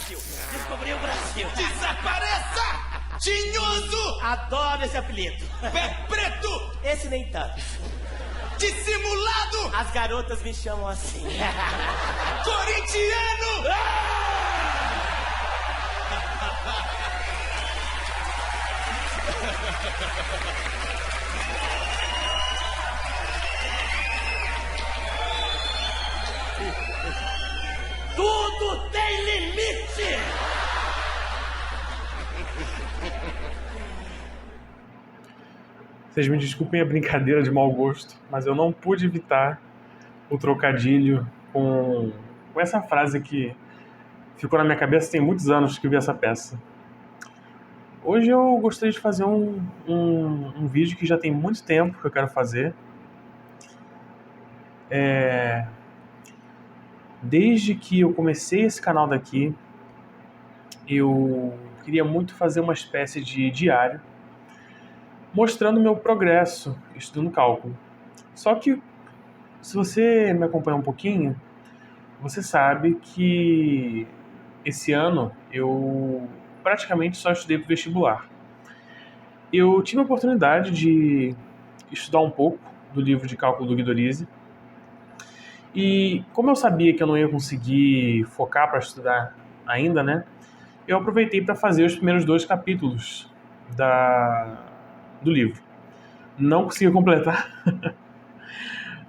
Brasil. Descobri o Brasil. Desapareça! Tinhoso! Adoro esse apelido. Pé preto! Esse nem tanto. Dissimulado! As garotas me chamam assim. Corintiano! Tudo tem limite! Vocês me desculpem a brincadeira de mau gosto, mas eu não pude evitar o trocadilho com essa frase que ficou na minha cabeça tem muitos anos que eu vi essa peça. Hoje eu gostaria de fazer um vídeo que já tem muito tempo que eu quero fazer. Desde que eu comecei esse canal daqui, eu queria muito fazer uma espécie de diário mostrando o meu progresso estudando cálculo. Só que, se você me acompanha um pouquinho, você sabe que esse ano eu praticamente só estudei para o vestibular. Eu tive a oportunidade de estudar um pouco do livro de cálculo do Guido Rizzi. E como eu sabia que eu não ia conseguir focar para estudar ainda, né? Eu aproveitei para fazer os primeiros 2 capítulos do livro. Não consegui completar,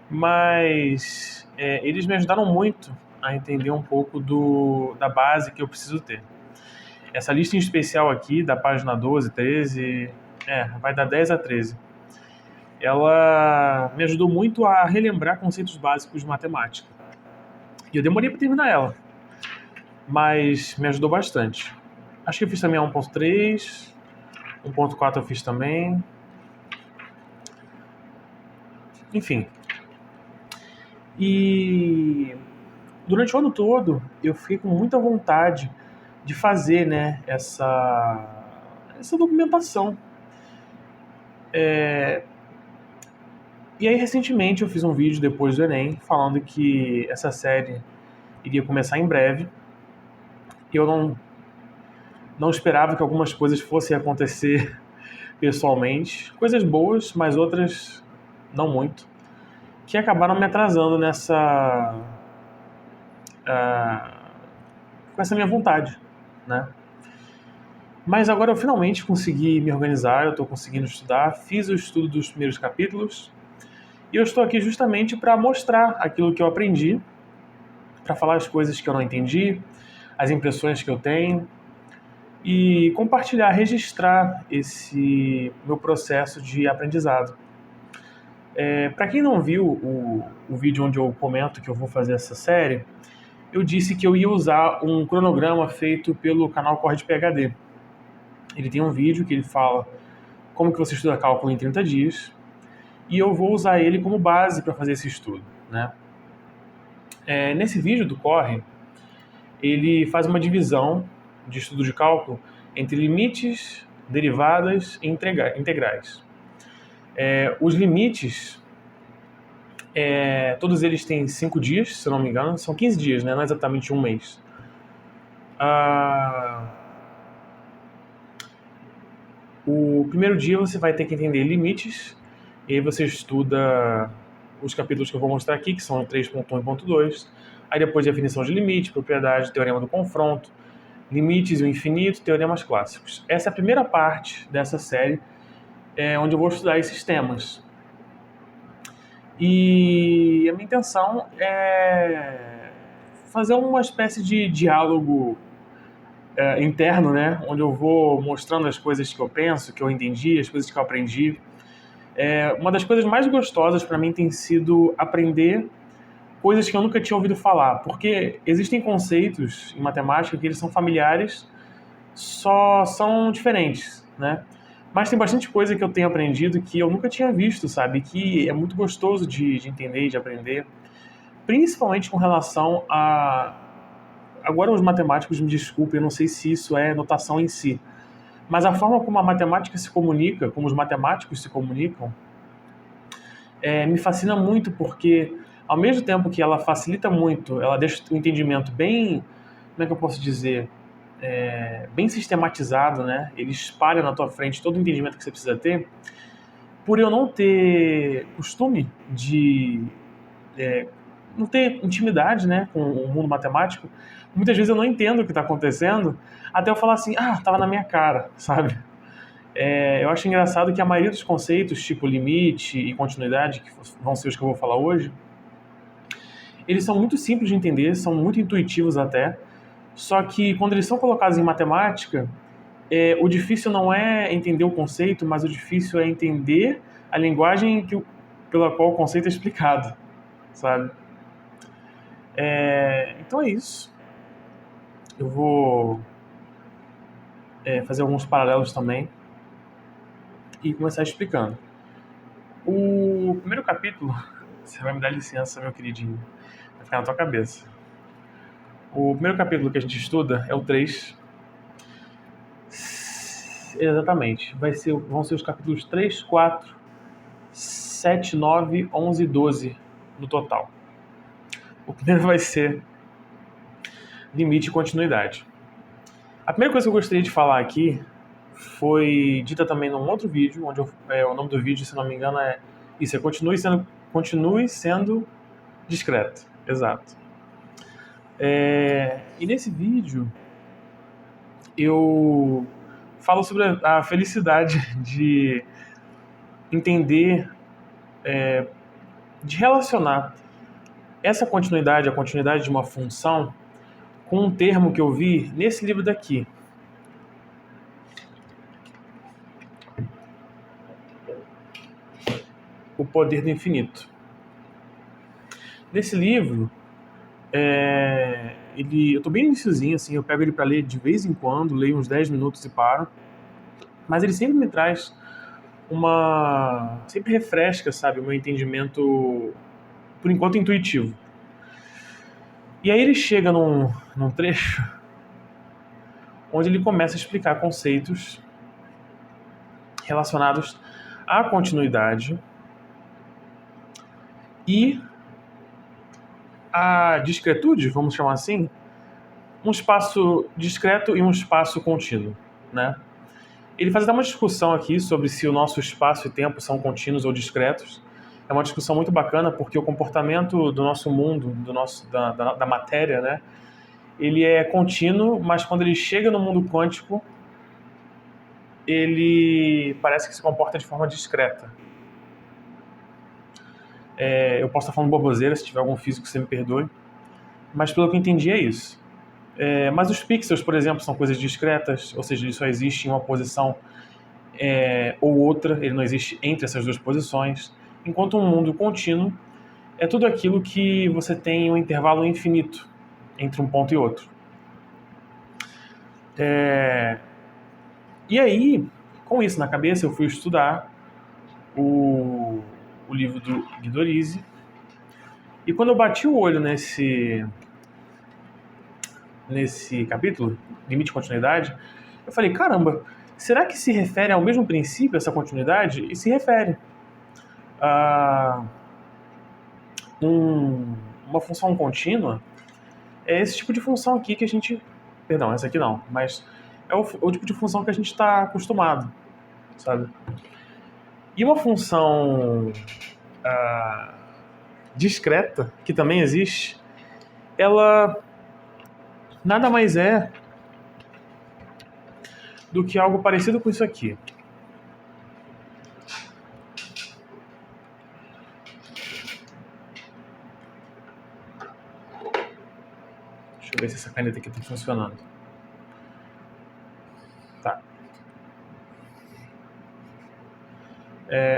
mas eles me ajudaram muito a entender um pouco da base que eu preciso ter. Essa lista em especial aqui, da página 12, 13, vai dar 10 a 13. Ela me ajudou muito a relembrar conceitos básicos de matemática. E eu demorei para terminar ela, mas me ajudou bastante. Acho que eu fiz também a 1.3, 1.4 eu fiz também. Enfim. E durante o ano todo eu fiquei com muita vontade de fazer, né, essa documentação. E aí, recentemente, eu fiz um vídeo depois do Enem falando que essa série iria começar em breve. E eu não esperava que algumas coisas fossem acontecer pessoalmente. Coisas boas, mas outras não muito. Que acabaram me atrasando com essa minha vontade, né? Mas agora eu finalmente consegui me organizar, eu estou conseguindo estudar, fiz o estudo dos primeiros capítulos. E eu estou aqui justamente para mostrar aquilo que eu aprendi, para falar as coisas que eu não entendi, as impressões que eu tenho e compartilhar, registrar esse meu processo de aprendizado. Para quem não viu o vídeo onde eu comento que eu vou fazer essa série, eu disse que eu ia usar um cronograma feito pelo canal Corre de PhD. Ele tem um vídeo que ele fala como que você estuda cálculo em 30 dias, e eu vou usar ele como base para fazer esse estudo, né? Nesse vídeo do Corre, ele faz uma divisão de estudo de cálculo entre limites, derivadas e integrais. Os limites, todos eles têm 5 dias, se eu não me engano, são 15 dias, né? Não é exatamente um mês. O primeiro dia você vai ter que entender limites, e aí você estuda os capítulos que eu vou mostrar aqui, que são 3.1 e 3.2. Aí depois definição de limite, propriedade, teorema do confronto, limites e o infinito, teoremas clássicos. Essa é a primeira parte dessa série, onde eu vou estudar esses temas. E a minha intenção é fazer uma espécie de diálogo interno, né? Onde eu vou mostrando as coisas que eu penso, que eu entendi, as coisas que eu aprendi. Uma das coisas mais gostosas para mim tem sido aprender coisas que eu nunca tinha ouvido falar, porque existem conceitos em matemática que eles são familiares, só são diferentes, né? Mas tem bastante coisa que eu tenho aprendido que eu nunca tinha visto, sabe? Que é muito gostoso de entender e de aprender, principalmente com relação a... Agora os matemáticos me desculpem, eu não sei se isso é notação em si, mas a forma como a matemática se comunica, como os matemáticos se comunicam, me fascina muito, porque ao mesmo tempo que ela facilita muito, ela deixa o entendimento bem, como é que eu posso dizer, bem sistematizado, né? Ele espalha na tua frente todo o entendimento que você precisa ter. Por eu não ter costume de não ter intimidade, né, com o mundo matemático, muitas vezes eu não entendo o que está acontecendo, até eu falar assim, estava na minha cara, sabe? Eu acho engraçado que a maioria dos conceitos, tipo limite e continuidade, que vão ser os que eu vou falar hoje, eles são muito simples de entender, são muito intuitivos até, só que quando eles são colocados em matemática, o difícil não é entender o conceito, mas o difícil é entender a linguagem pela qual o conceito é explicado, sabe? Então é isso. Eu vou fazer alguns paralelos também e começar explicando. O primeiro capítulo, você vai me dar licença, meu queridinho, vai ficar na tua cabeça. O primeiro capítulo que a gente estuda é o 3. Exatamente. Vão ser os capítulos 3, 4, 7, 9, 11 e 12 no total. O primeiro vai ser limite e continuidade. A primeira coisa que eu gostaria de falar aqui foi dita também num outro vídeo, onde o nome do vídeo, se não me engano, continue sendo discreto. Exato. E nesse vídeo eu falo sobre a felicidade de entender, de relacionar essa continuidade, a continuidade de uma função, com um termo que eu vi nesse livro daqui. O Poder do Infinito. Nesse livro, eu tô bem no iniciozinho, assim, eu pego ele para ler de vez em quando, leio uns 10 minutos e paro, mas ele sempre me traz sempre refresca, sabe, o meu entendimento, por enquanto, intuitivo. E aí ele chega num trecho onde ele começa a explicar conceitos relacionados à continuidade e a discretude, vamos chamar assim, um espaço discreto e um espaço contínuo, né? Ele faz até uma discussão aqui sobre se o nosso espaço e tempo são contínuos ou discretos. É uma discussão muito bacana porque o comportamento do nosso mundo, da matéria, né? Ele é contínuo, mas quando ele chega no mundo quântico, ele parece que se comporta de forma discreta. Eu posso estar falando boboseira, se tiver algum físico, você me perdoe. Mas pelo que eu entendi é isso. Mas os pixels, por exemplo, são coisas discretas, ou seja, ele só existe em uma posição ou outra, ele não existe entre essas duas posições. Enquanto um mundo contínuo é tudo aquilo que você tem um intervalo infinito entre um ponto e outro. E aí, com isso na cabeça, eu fui estudar o livro do Guido Orizzi, e quando eu bati o olho nesse capítulo, limite e continuidade, eu falei, caramba, será que se refere ao mesmo princípio, essa continuidade? E se refere a uma função contínua. É esse tipo de função aqui que a gente... Perdão, essa aqui não, mas é o tipo de função que a gente está acostumado, sabe? E uma função discreta, que também existe, ela nada mais é do que algo parecido com isso aqui. Deixa eu ver se essa caneta aqui está funcionando. Tá.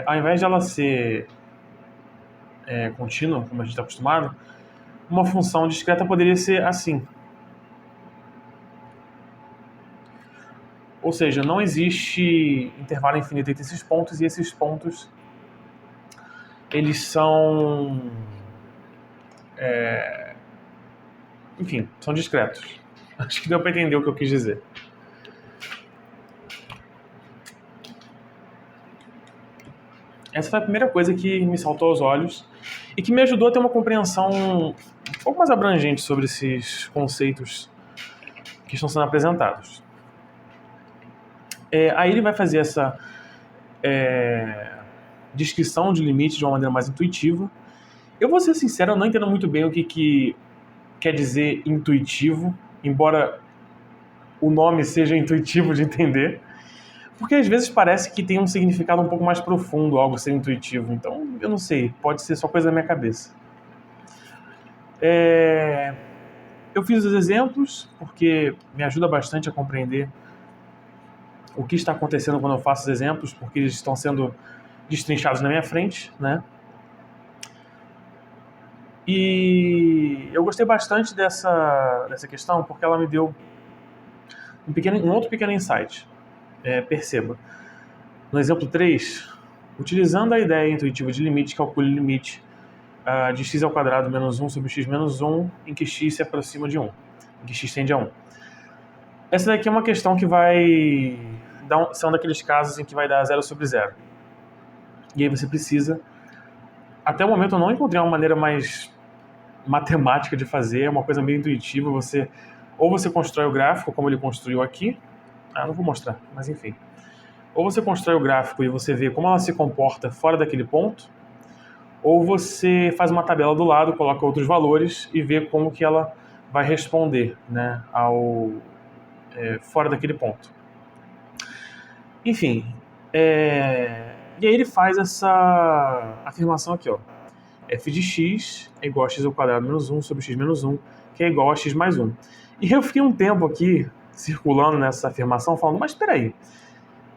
Ao invés de ela ser contínua, como a gente está acostumado, uma função discreta poderia ser assim. Ou seja, não existe intervalo infinito entre esses pontos, e esses pontos eles são enfim, são discretos. Acho que deu para entender o que eu quis dizer. Essa foi a primeira coisa que me saltou aos olhos e que me ajudou a ter uma compreensão um pouco mais abrangente sobre esses conceitos que estão sendo apresentados. Aí ele vai fazer essa descrição de limite de uma maneira mais intuitiva. Eu vou ser sincero, eu não entendo muito bem o que quer dizer intuitivo, embora o nome seja intuitivo de entender, porque às vezes parece que tem um significado um pouco mais profundo algo ser intuitivo. Então, eu não sei, pode ser só coisa da minha cabeça. Eu fiz os exemplos porque me ajuda bastante a compreender o que está acontecendo quando eu faço os exemplos, porque eles estão sendo destrinchados na minha frente, né? E eu gostei bastante dessa questão porque ela me deu um outro pequeno insight. Perceba. No exemplo 3, utilizando a ideia intuitiva de limite, calcule o limite de x ao quadrado menos 1 sobre x menos 1, em que x se aproxima de 1, em que x tende a 1. Essa daqui é uma questão que vai são daqueles casos em que vai dar 0 sobre 0. E aí você precisa... Até o momento eu não encontrei uma maneira mais matemática de fazer, é uma coisa meio intuitiva. Ou você constrói o gráfico, como ele construiu aqui. Não vou mostrar, mas enfim. Ou você constrói o gráfico e você vê como ela se comporta fora daquele ponto, ou você faz uma tabela do lado, coloca outros valores e vê como que ela vai responder, né, fora daquele ponto. Enfim, e aí ele faz essa afirmação aqui, ó. F de x é igual a x ao quadrado menos 1 sobre x menos 1, que é igual a x mais 1. E eu fiquei um tempo aqui circulando nessa afirmação, falando, mas espera aí,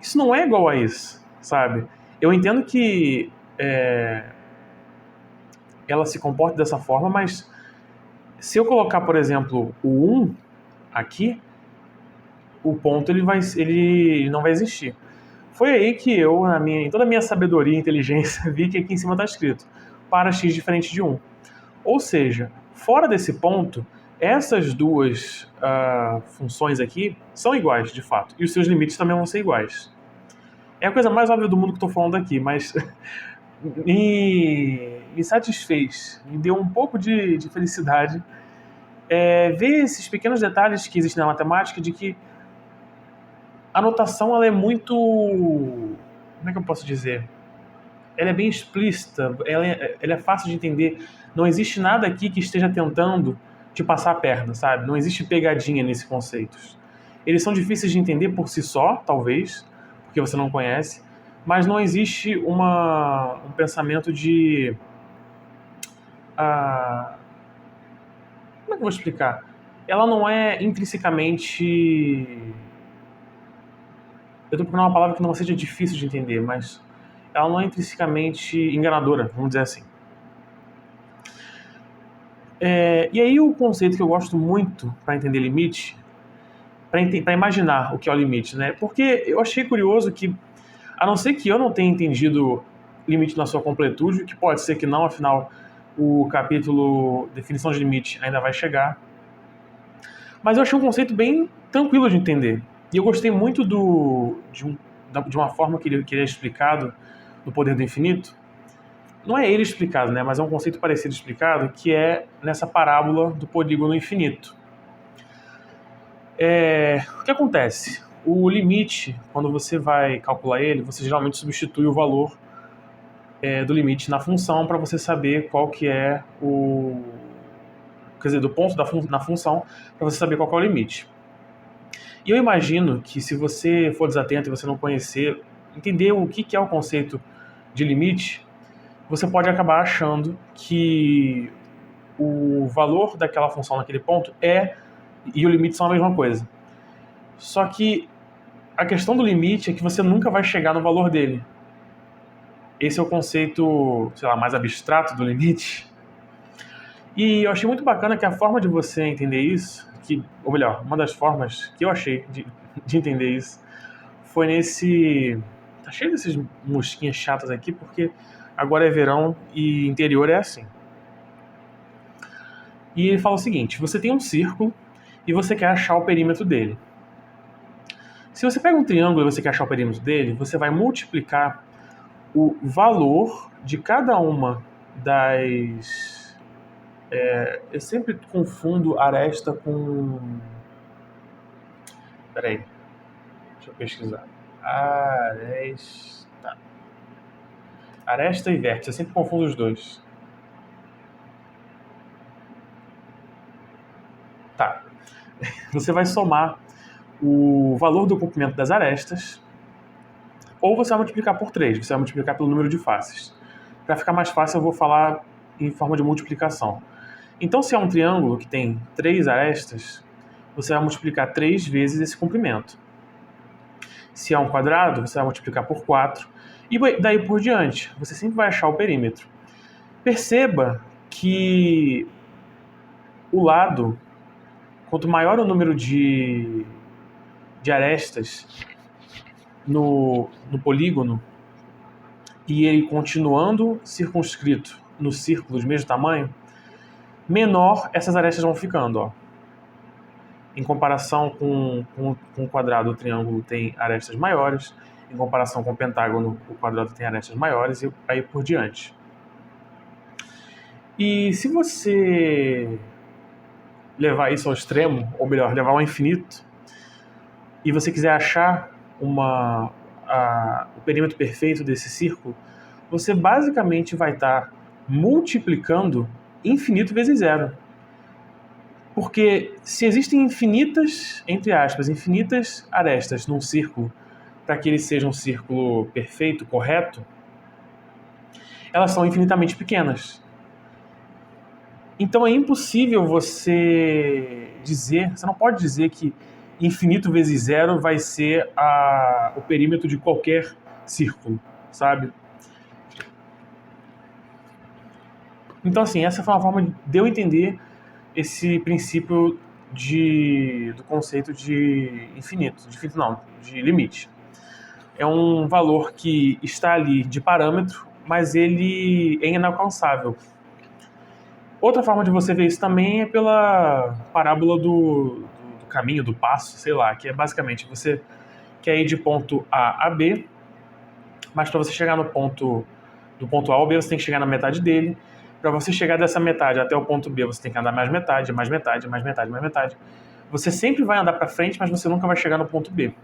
isso não é igual a isso, sabe? Eu entendo que ela se comporta dessa forma, mas se eu colocar, por exemplo, o 1 aqui, o ponto ele não vai existir. Foi aí que eu, em toda a minha sabedoria e inteligência, vi que aqui em cima está escrito para x diferente de 1. Ou seja, fora desse ponto, essas duas funções aqui são iguais, de fato. E os seus limites também vão ser iguais. É a coisa mais óbvia do mundo que estou falando aqui, mas me satisfez, me deu um pouco de felicidade ver esses pequenos detalhes que existem na matemática, de que a notação ela é muito... Como é que eu posso dizer? Ela é bem explícita, ela é fácil de entender. Não existe nada aqui que esteja tentando te passar a perna, sabe? Não existe pegadinha nesses conceitos. Eles são difíceis de entender por si só, talvez, porque você não conhece, mas não existe um pensamento de... Como é que eu vou explicar? Ela não é intrinsecamente... Eu estou procurando uma palavra que não seja difícil de entender, mas ela não é intrinsecamente enganadora, vamos dizer assim. E aí o conceito que eu gosto muito para entender limite, para imaginar o que é o limite, né? Porque eu achei curioso que, a não ser que eu não tenha entendido limite na sua completude, que pode ser que não, afinal o capítulo definição de limite ainda vai chegar, mas eu achei um conceito bem tranquilo de entender. E eu gostei muito de uma forma que ele é explicado no Poder do Infinito. Não é ele explicado, né? Mas é um conceito parecido explicado, que é nessa parábola do polígono infinito. O que acontece? O limite, quando você vai calcular ele, você geralmente substitui o valor do limite na função para você saber qual que é do ponto na função, para você saber qual que é o limite. E eu imagino que se você for desatento e você não entender o que é o conceito de limite, você pode acabar achando que o valor daquela função naquele ponto e o limite são a mesma coisa. Só que a questão do limite é que você nunca vai chegar no valor dele. Esse é o conceito, sei lá, mais abstrato do limite. E eu achei muito bacana que a forma de você entender isso, ou melhor, uma das formas que eu achei de entender isso, foi nesse... Tá cheio dessas mosquinhas chatas aqui, porque agora é verão e interior é assim. E ele fala o seguinte: você tem um círculo e você quer achar o perímetro dele. Se você pega um triângulo e você quer achar o perímetro dele, você vai multiplicar o valor de cada uma das... eu sempre confundo aresta com Peraí. Deixa eu pesquisar. Aresta. Aresta e vértice. Eu sempre confundo os dois. Tá. Você vai somar o valor do comprimento das arestas, ou você vai multiplicar por 3. Você vai multiplicar pelo número de faces. Para ficar mais fácil, eu vou falar em forma de multiplicação. Então, se é um triângulo que tem 3 arestas, você vai multiplicar 3 vezes esse comprimento. Se é um quadrado, você vai multiplicar por 4. E daí por diante, você sempre vai achar o perímetro. Perceba que o lado, quanto maior o número de arestas no polígono, e ele continuando circunscrito no círculo de mesmo tamanho, menor essas arestas vão ficando. Ó. Em comparação com o quadrado, o triângulo tem arestas maiores. Em comparação com o pentágono, o quadrado tem arestas maiores, e aí por diante. E se você levar isso ao extremo, ou melhor, levar ao infinito, e você quiser achar o perímetro perfeito desse círculo, você basicamente vai estar multiplicando infinito vezes zero. Porque se existem infinitas, entre aspas, infinitas arestas num círculo, para que ele seja um círculo perfeito, correto, elas são infinitamente pequenas. Então é impossível você não pode dizer que infinito vezes zero vai ser o perímetro de qualquer círculo, sabe? Então, assim, essa foi uma forma de eu entender esse princípio do conceito de infinito não, de limite. É um valor que está ali de parâmetro, mas ele é inalcançável. Outra forma de você ver isso também é pela parábola do caminho, do passo, sei lá, que é basicamente você quer ir de ponto A a B, mas para você chegar do ponto A ao B, você tem que chegar na metade dele. Para você chegar dessa metade até o ponto B, você tem que andar mais metade, mais metade, mais metade, mais metade. Você sempre vai andar para frente, mas você nunca vai chegar no ponto B.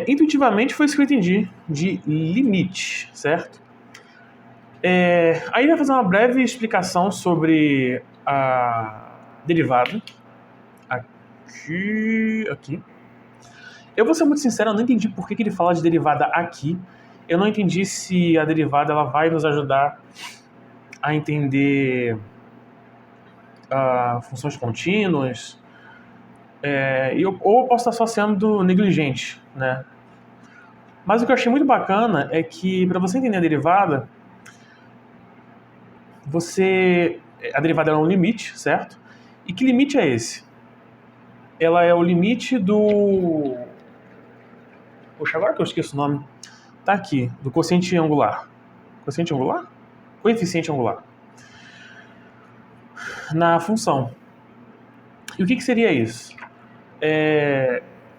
Intuitivamente foi isso que eu entendi de limite, certo? Aí eu vou fazer uma breve explicação sobre a derivada. Aqui. Eu vou ser muito sincero, eu não entendi por que ele fala de derivada aqui. Eu não entendi se a derivada ela vai nos ajudar a entender funções contínuas, ou eu posso estar só sendo negligente, né? Mas o que eu achei muito bacana é que, para você entender a derivada, a derivada é um limite, certo? E que limite é esse? Ela é o limite do... Poxa, agora que eu esqueço o nome. Tá aqui, do quociente angular. Quociente angular? Coeficiente angular. Na função. E o que seria isso?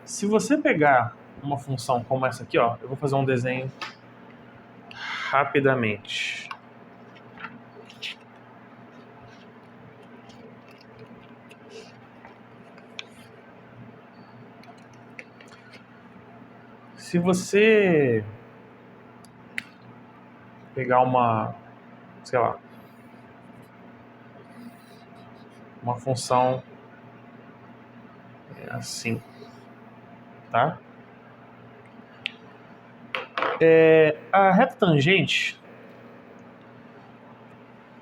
Se você pegar uma função como essa aqui, ó, eu vou fazer um desenho rapidamente. Se você pegar uma função assim, tá? A reta tangente,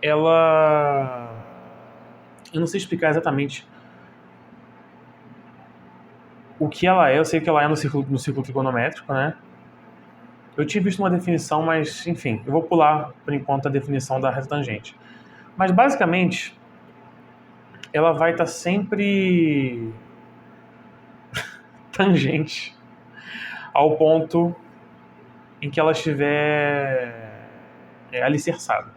ela... Eu não sei explicar exatamente o que ela é. Eu sei que ela é no círculo trigonométrico, né? Eu tinha visto uma definição, mas, enfim, eu vou pular, por enquanto, a definição da reta tangente. Mas, basicamente, ela vai estar sempre tangente ao ponto em que ela estiver alicerçada.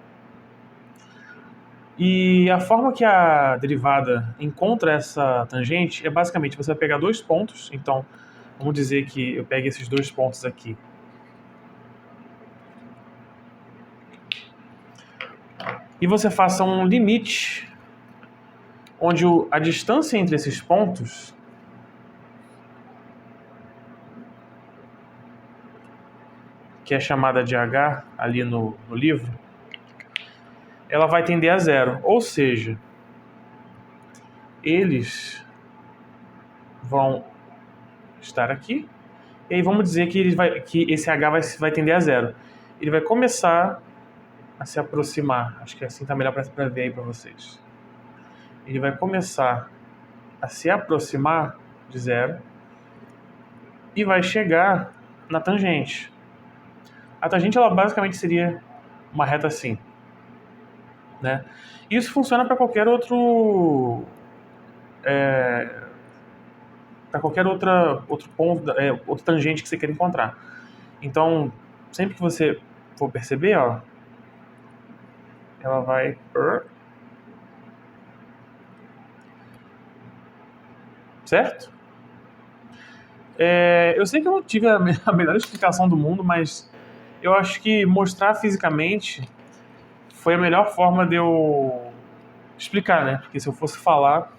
E a forma que a derivada encontra essa tangente é basicamente você vai pegar dois pontos. Então, vamos dizer que eu pegue esses dois pontos aqui. E você faça um limite onde a distância entre esses pontos que é chamada de h ali no livro, ela vai tender a zero. Ou seja, eles vão estar aqui, e aí vamos dizer que esse h vai tender a zero. Ele vai começar a se aproximar, acho que assim está melhor para ver aí para vocês. Ele vai começar a se aproximar de zero e vai chegar na tangente. A tangente, ela basicamente seria uma reta assim, né? Isso funciona para qualquer outro outro ponto, outra tangente que você queira encontrar. Então, sempre que você for perceber, ó, ela vai certo? Eu sei que eu não tive a melhor explicação do mundo, mas eu acho que mostrar fisicamente foi a melhor forma de eu explicar, né? Porque se eu fosse falar,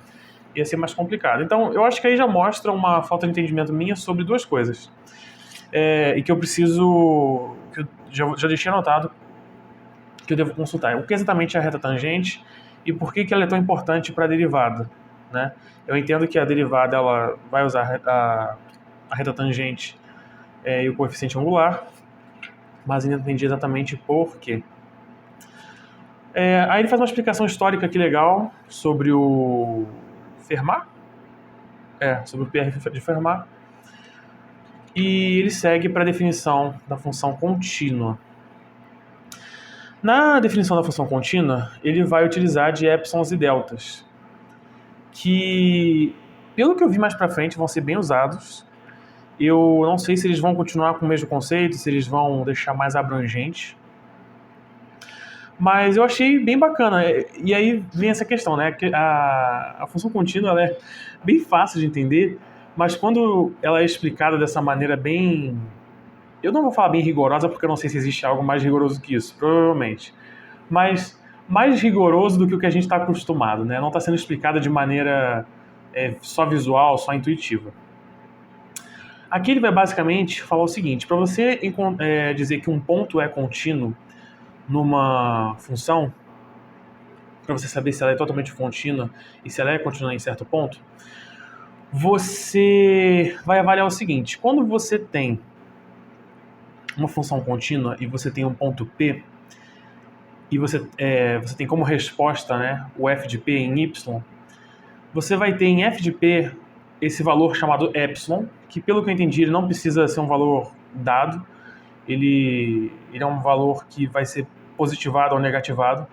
ia ser mais complicado. Então, eu acho que aí já mostra uma falta de entendimento minha sobre duas coisas. E que eu preciso... que eu já deixei anotado que eu devo consultar. O que exatamente é a reta tangente e por que ela é tão importante para a derivada, né? Eu entendo que a derivada ela vai usar a reta tangente e o coeficiente angular, mas ainda não entendi exatamente por quê. Aí ele faz uma explicação histórica aqui legal sobre o Fermat, sobre o PR de Fermat, e ele segue para a definição da função contínua. Na definição da função contínua, ele vai utilizar de épsilons e deltas, que, pelo que eu vi mais para frente, vão ser bem usados. Eu não sei se eles vão continuar com o mesmo conceito, se eles vão deixar mais abrangente. Mas eu achei bem bacana. E aí vem essa questão, né? Que a função contínua ela é bem fácil de entender, mas quando ela é explicada dessa maneira bem... Eu não vou falar bem rigorosa, porque eu não sei se existe algo mais rigoroso que isso, provavelmente. Mas mais rigoroso do que o que a gente está acostumado, né? Não está sendo explicada de maneira só visual, só intuitiva. Aqui ele vai basicamente falar o seguinte: para você dizer que um ponto é contínuo numa função, para você saber se ela é totalmente contínua e se ela é contínua em certo ponto, você vai avaliar o seguinte: quando você tem uma função contínua e você tem um ponto P e você tem como resposta, né, o f de P em y, você vai ter em f de P esse valor chamado epsilon, que pelo que eu entendi ele não precisa ser um valor dado, ele é um valor que vai ser positivado ou negativado,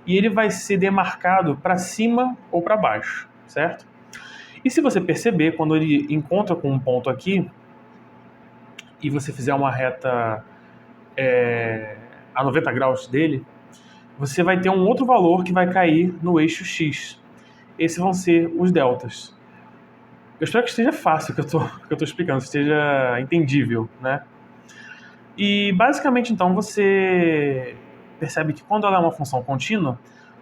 e ele vai ser demarcado para cima ou para baixo, certo? E se você perceber, quando ele encontra com um ponto aqui, e você fizer uma reta a 90 graus dele, você vai ter um outro valor que vai cair no eixo X. Esses vão ser os deltas. Eu espero que esteja fácil o que eu tô explicando, esteja entendível, né? E basicamente, então, você percebe que quando ela é uma função contínua,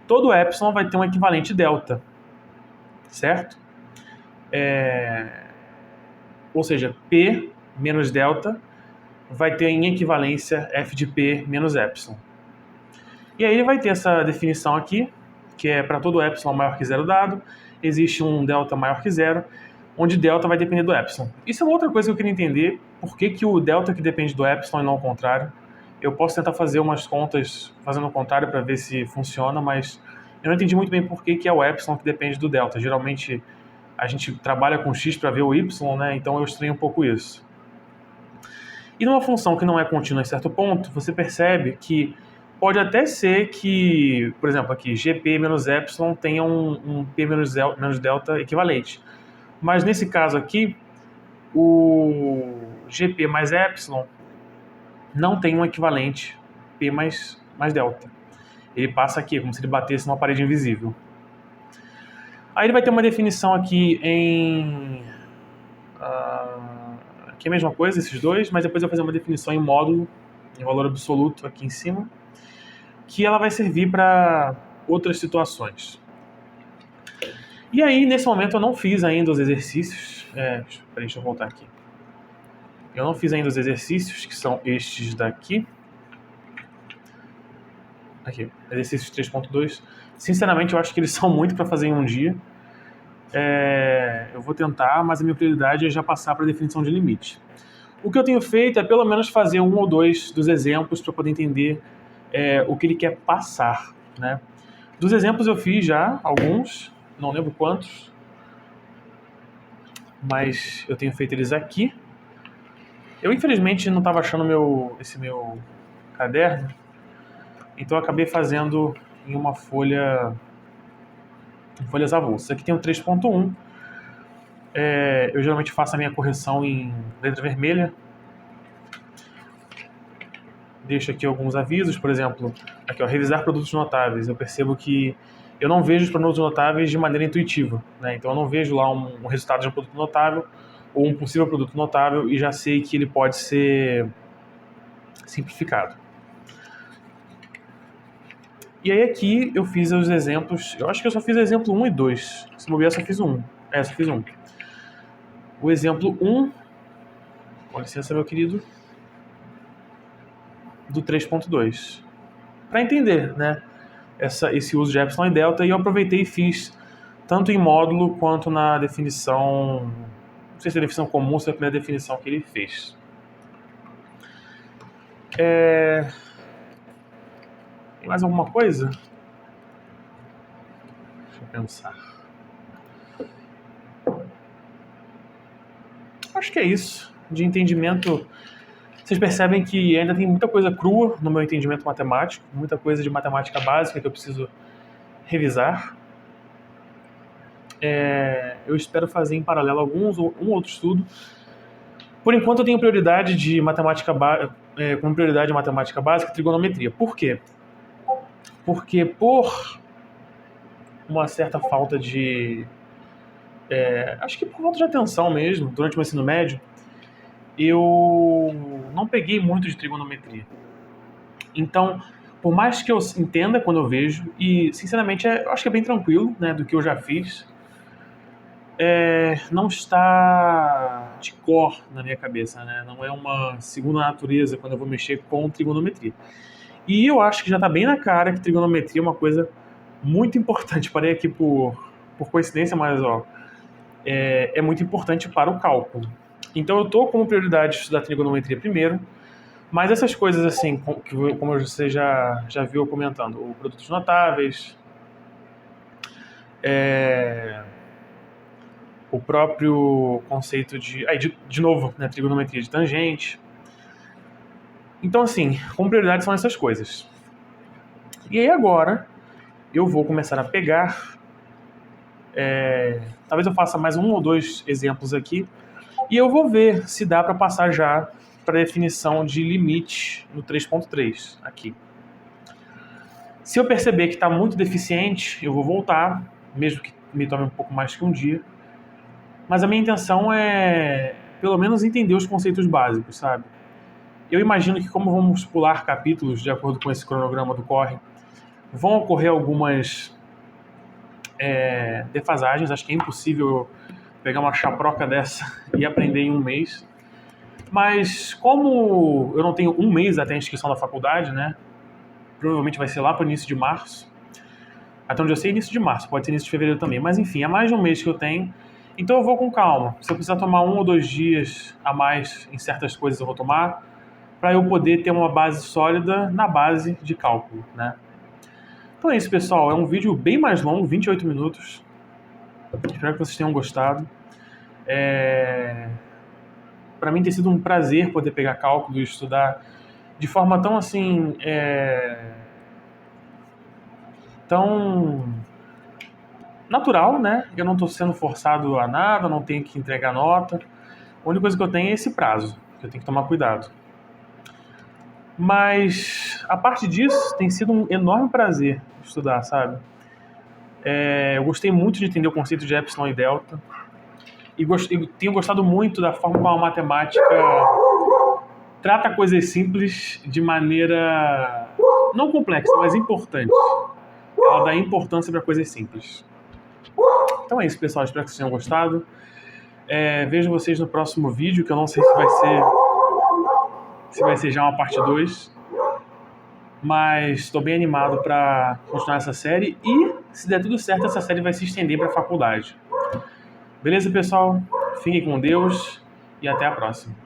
todo epsilon vai ter um equivalente delta, certo? Ou seja, P menos delta vai ter em equivalência f de P menos epsilon. E aí ele vai ter essa definição aqui, que é para todo epsilon maior que zero dado, existe um delta maior que zero, onde delta vai depender do epsilon. Isso é uma outra coisa que eu queria entender, por que o delta que depende do epsilon e não o contrário. Eu posso tentar fazer umas contas fazendo o contrário para ver se funciona, mas eu não entendi muito bem por que é o epsilon que depende do delta. Geralmente a gente trabalha com x para ver o y, né? Então eu estranho um pouco isso. E numa função que não é contínua em certo ponto, você percebe que pode até ser que, por exemplo, aqui, GP menos epsilon tenha um P menos delta equivalente. Mas nesse caso aqui, o GP mais epsilon não tem um equivalente P mais delta. Ele passa aqui, como se ele batesse numa parede invisível. Aí ele vai ter uma definição aqui em... aqui é a mesma coisa, esses dois, mas depois eu vou fazer uma definição em módulo, em valor absoluto aqui em cima, que ela vai servir para outras situações. E aí, nesse momento, eu não fiz ainda os exercícios. Deixa eu voltar aqui. Eu não fiz ainda os exercícios, que são estes daqui. Aqui, exercícios 3.2. Sinceramente, eu acho que eles são muito para fazer em um dia. Eu vou tentar, mas a minha prioridade é já passar para a definição de limite. O que eu tenho feito é pelo menos fazer um ou dois dos exemplos para poder entender o que ele quer passar, né? Dos exemplos eu fiz já alguns, não lembro quantos, mas eu tenho feito eles aqui. Eu, infelizmente, não estava achando esse meu caderno, então eu acabei fazendo em uma folha, em folhas avulsas. Aqui tem o 3.1. Eu geralmente faço a minha correção em letra vermelha. Deixo aqui alguns avisos, por exemplo, aqui, ó, revisar produtos notáveis. Eu percebo que eu não vejo os produtos notáveis de maneira intuitiva, né? Então eu não vejo lá um resultado de um produto notável ou um possível produto notável e já sei que ele pode ser simplificado. E aí aqui eu fiz os exemplos, eu acho que eu só fiz o exemplo 1 e 2. Se bobear, só fiz um. Só fiz um. O exemplo 1, com licença, meu querido, do 3.2. Para entender, né, esse uso de epsilon e delta, e eu aproveitei e fiz tanto em módulo quanto na definição, não sei se é a definição comum ou se é a primeira definição que ele fez. Tem mais alguma coisa? Deixa eu pensar. Acho que é isso. De entendimento, vocês percebem que ainda tem muita coisa crua no meu entendimento matemático, muita coisa de matemática básica que eu preciso revisar. Eu espero fazer em paralelo um outro estudo. Por enquanto eu tenho prioridade de matemática como prioridade de matemática básica e trigonometria. Por quê? Porque por uma certa falta de... acho que por falta de atenção mesmo, durante o meu ensino médio, eu não peguei muito de trigonometria. Então, por mais que eu entenda quando eu vejo, e sinceramente eu acho que é bem tranquilo, né, do que eu já fiz, não está de cor na minha cabeça, né? Não é uma segunda natureza quando eu vou mexer com trigonometria. E eu acho que já está bem na cara que trigonometria é uma coisa muito importante. Parei aqui por coincidência, mas é muito importante para o cálculo. Então eu estou como prioridade estudar trigonometria primeiro, mas essas coisas assim, como você já viu eu comentando, o produtos notáveis, o próprio conceito de novo, né, trigonometria de tangente. Então, assim, como prioridade são essas coisas. E aí agora eu vou começar a pegar, talvez eu faça mais um ou dois exemplos aqui, e eu vou ver se dá para passar já para a definição de limite no 3.3 aqui. Se eu perceber que está muito deficiente, eu vou voltar, mesmo que me tome um pouco mais que um dia. Mas a minha intenção é, pelo menos, entender os conceitos básicos, sabe? Eu imagino que, como vamos pular capítulos de acordo com esse cronograma do Corre, vão ocorrer algumas defasagens. Acho que é impossível pegar uma chaproca dessa e aprender em um mês. Mas como eu não tenho um mês até a inscrição da faculdade, né? Provavelmente vai ser lá para o início de março. Até onde eu sei, início de março. Pode ser início de fevereiro também. Mas enfim, é mais de um mês que eu tenho. Então eu vou com calma. Se eu precisar tomar 1 ou 2 dias a mais em certas coisas, eu vou tomar, para eu poder ter uma base sólida na base de cálculo, né? Então é isso, pessoal. É um vídeo bem mais longo, 28 minutos. Espero que vocês tenham gostado. Para mim tem sido um prazer poder pegar cálculo e estudar de forma tão assim... tão natural, né? Eu não estou sendo forçado a nada, não tenho que entregar nota. A única coisa que eu tenho é esse prazo, que eu tenho que tomar cuidado. Mas, a parte disso, tem sido um enorme prazer estudar, sabe? Eu gostei muito de entender o conceito de epsilon e delta. E tenho gostado muito da forma como a matemática trata coisas simples de maneira não complexa, mas importante. Ela dá importância para coisas simples. Então é isso, pessoal. Espero que vocês tenham gostado. Vejo vocês no próximo vídeo, que eu não sei se vai ser se vai ser já uma parte 2. Mas estou bem animado para continuar essa série e, se der tudo certo, essa série vai se estender para a faculdade. Beleza, pessoal? Fiquem com Deus e até a próxima.